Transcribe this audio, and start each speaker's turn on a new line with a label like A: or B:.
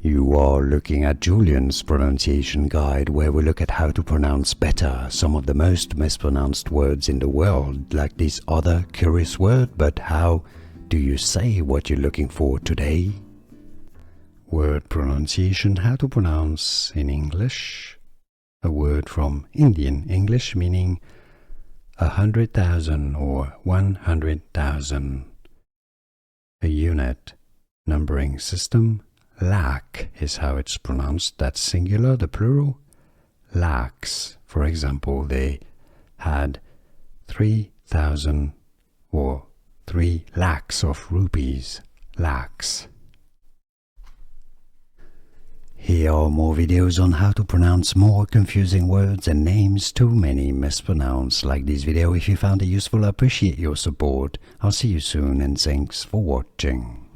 A: You are looking at Julian's pronunciation guide, where we look at how to pronounce better some of the most mispronounced words in the world, like this other curious word. But how do you say what you're looking for today? Word pronunciation, how to pronounce in English. A word from Indian English meaning 100,000 or 100,000. A unit, numbering system. Lakh is how it's pronounced. That's singular. The plural, lakhs. For example, they had 3,000 or 3 lakhs of rupees. Lakhs. Here are more videos on how to pronounce more confusing words and names too many mispronounced. Like this video if you found it useful. I appreciate your support. I'll see you soon and thanks for watching.